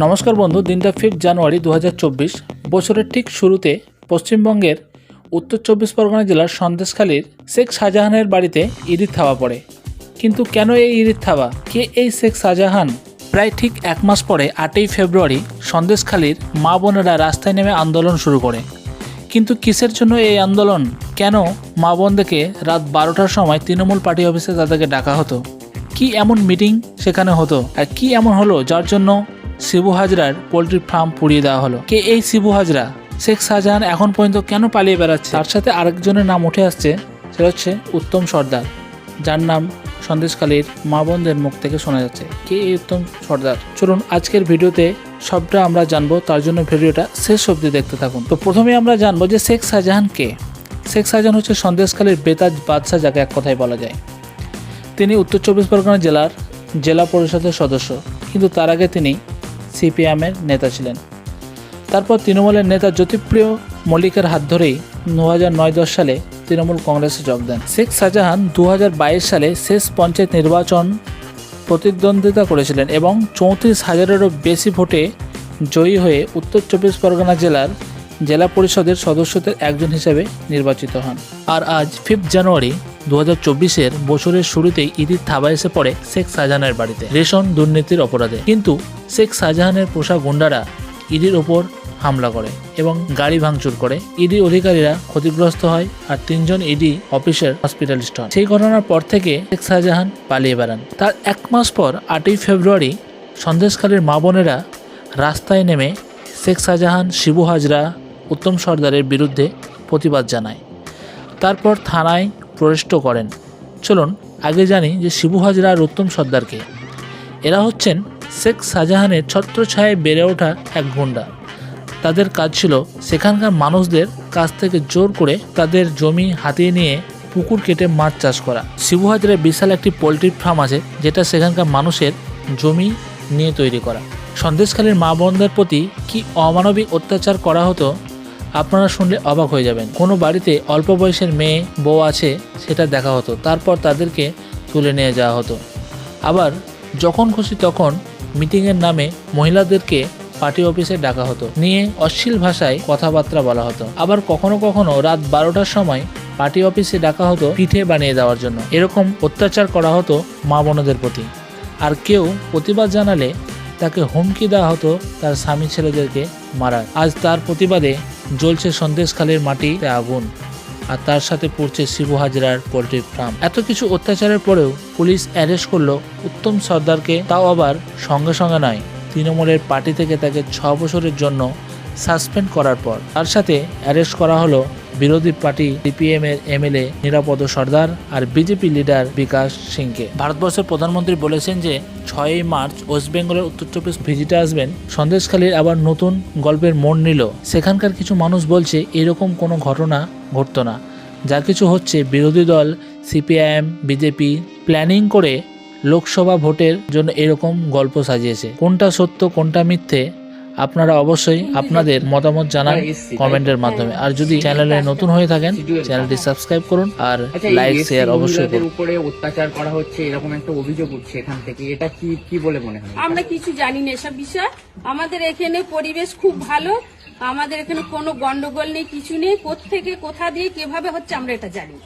নমস্কার বন্ধু, দিনটা 5 জানুয়ারি 2024। বছরের ঠিক শুরুতে পশ্চিমবঙ্গের উত্তর 24 পরগনা জেলার সন্দেশখালীর শেখ শাহজাহানের বাড়িতে ইদির থাবা পড়ে। কিন্তু কেন এই ইদির থাবা, কে এই শেখ শাহজাহান? প্রায় ঠিক এক মাস পরে 8ই ফেব্রুয়ারি সন্দেশখালীর মা বোনেরা রাস্তায় নেমে আন্দোলন শুরু করে। কিন্তু কিসের জন্য এই আন্দোলন? কেন মা বোনদেরকে রাত 12টার সময় তৃণমূল পার্টি অফিসে তাদেরকে ডাকা হতো? কি এমন মিটিং সেখানে হতো, আর কি এমন হলো যার জন্য শিবু হাজরার পোলট্রি ফার্ম পুড়িয়ে দেওয়া হলো? কে এই শিবু হাজরা? শেখ শাহজাহান এখন পর্যন্ত কেন পালিয়ে বেড়াচ্ছে? তার সাথে আরেকজনের নাম উঠে আসছে, সেটা হচ্ছে উত্তম সর্দার, যার নাম সন্দেশখালীর মা বোনদের মুখ থেকে শোনা যাচ্ছে। কে এই উত্তম সর্দার? চলুন আজকের ভিডিওতে সবটা আমরা জানবো, তার জন্য ভিডিওটা শেষ অবধি দেখতে থাকুন। তো প্রথমে আমরা জানবো যে শেখ শাহজাহান কে। শেখ শাহজাহান হচ্ছে সন্দেশখালীর বেতাজ বাদশাহ, যাকে এক কথায় বলা যায়। তিনি উত্তর 24 পরগনা জেলার জেলা পরিষদের সদস্য, কিন্তু তার আগে তিনি সিপিএমের নেতা ছিলেন। তারপর তৃণমূলের নেতা জ্যোতিপ্রিয় মল্লিকের হাত ধরেই 2009-10 সালে তৃণমূল কংগ্রেসে যোগ দেন। শেখ শাহজাহান 2022 সালে শেষ পঞ্চায়েত নির্বাচন প্রতিদ্বন্দ্বিতা করেছিলেন এবং 34,000-এরও বেশি ভোটে জয়ী হয়ে উত্তর 24 পরগনা জেলার জেলা পরিষদের সদস্যদের একজন হিসেবে নির্বাচিত হন। আর আজ 5 জানুয়ারি 2024-এর বছরের শুরুতেই ইদির থাবা এসে পড়ে শেখ শাহজাহানের বাড়িতে রেশন দুর্নীতির অপরাধে। কিন্তু শেখ শাহজাহানের পোষা গুন্ডারা ইডির ওপর হামলা করে এবং গাড়ি ভাঙচুর করে। ইডি অধিকারীরা ক্ষতিগ্রস্ত হয় আর 3 জন ইডি অফিসার হসপিটালিস্ট হন। সেই ঘটনার পর থেকে শেখ শাহজাহান পালিয়ে বেড়ান। তার এক মাস পর 8ই ফেব্রুয়ারি সন্দেশখালীর মা বোনেরা রাস্তায় নেমে শেখ শাহজাহান, শিবু হাজরা, উত্তম সর্দারের বিরুদ্ধে প্রতিবাদ জানায়। তারপর থানায় প্রবিষ্ট করেন। চলুন আগে জানি যে শিবু হাজরা আর উত্তম সর্দারকে। এরা হচ্ছেন শেখ শাহজাহানের ছত্রছায়ায় বেড়ে ওঠা এক গুন্ডা। তাদের কাজ ছিল সেখানকার মানুষদের কাছ থেকে জোর করে তাদের জমি হাতিয়ে নিয়ে পুকুর কেটে মাছ চাষ করা। শিবু হাজরার বিশাল একটি পোলট্রি ফার্ম আছে, যেটা সেখানকার মানুষের জমি নিয়ে তৈরি করা। সন্দেশখালীর মা বোনদের প্রতি কি অমানবিক অত্যাচার করা হতো আপনারা শুনলে অবাক হয়ে যাবেন। কোনো বাড়িতে অল্প বয়সের মেয়ে বউ আছে সেটা দেখা হতো, তারপর তাদেরকে তুলে নিয়ে যাওয়া হতো। আবার যখন খুশি তখন মিটিংয়ের নামে মহিলাদেরকে পার্টি অফিসে ডাকা হতো, নিয়ে অশ্লীল ভাষায় কথাবার্তা বলা হতো। আবার কখনো কখনো রাত 12টার সময় পার্টি অফিসে ডাকা হতো পিঠে বানিয়ে দেওয়ার জন্য। এরকম অত্যাচার করা হতো মা বোনদের প্রতি। আর কেউ প্রতিবাদ জানালে তাকে হুমকি দেওয়া হতো তার স্বামী ছেলেদেরকে মারার। আজ তার প্রতিবাদে জ্বলছে সন্দেশখালীর মাটিতে আগুন, আর তার সাথে পড়ছে শিবু হাজরার পোলট্রি ফার্ম। এত কিছু অত্যাচারের পরেও পুলিশ অ্যারেস্ট করলো উত্তম সর্দারকে, তাও আবার সঙ্গে সঙ্গে নয়, তৃণমূলের পার্টি থেকে তাকে 6 বছরের জন্য সাসপেন্ড করার পর। তার সাথে অ্যারেস্ট করা হলো বিরোধী পার্টি সিপিএম এর এমএলএ নিরাপদ সর্দার আর বিজেপি লিডার বিকাশ সিংকে। ভারতবর্ষের প্রধানমন্ত্রী বলেছেন যে 6ই মার্চ ওয়েস্ট বেঙ্গলের উত্তর 24 ভিজিটে আসবেন। সন্দেশখালীর আবার নতুন গল্পের মোড় নিল। সেখানকার কিছু মানুষ বলছে এরকম কোনো ঘটনা ঘটতো না, যা কিছু হচ্ছে বিরোধী দল সিপিআইএম বিজেপি প্ল্যানিং করে লোকসভা ভোটের জন্য এরকম গল্প সাজিয়েছে। কোনটা সত্য কোনটা মিথ্যে আপনারা অবশ্যই আপনাদের মতামত জানান কমেন্টের মাধ্যমে। আর যদি চ্যানেলে নতুন হয়ে থাকেন চ্যানেলটি সাবস্ক্রাইব করুন আর লাইক শেয়ার অবশ্যই করুন। উপরে অত্যাচার করা হচ্ছে এরকম একটা অভিযোগ উঠছে এখান থেকে, এটা কি বলে মনে হয়? আমরা কিছু জানি না এসব বিষয়। আমাদের এখানে পরিবেশ খুব ভালো, আমাদের এখানে কোনো গন্ডগোল নেই, কিছু নেই। কোথা থেকে কোথা দিয়ে কিভাবে হচ্ছে আমরা এটা জানি।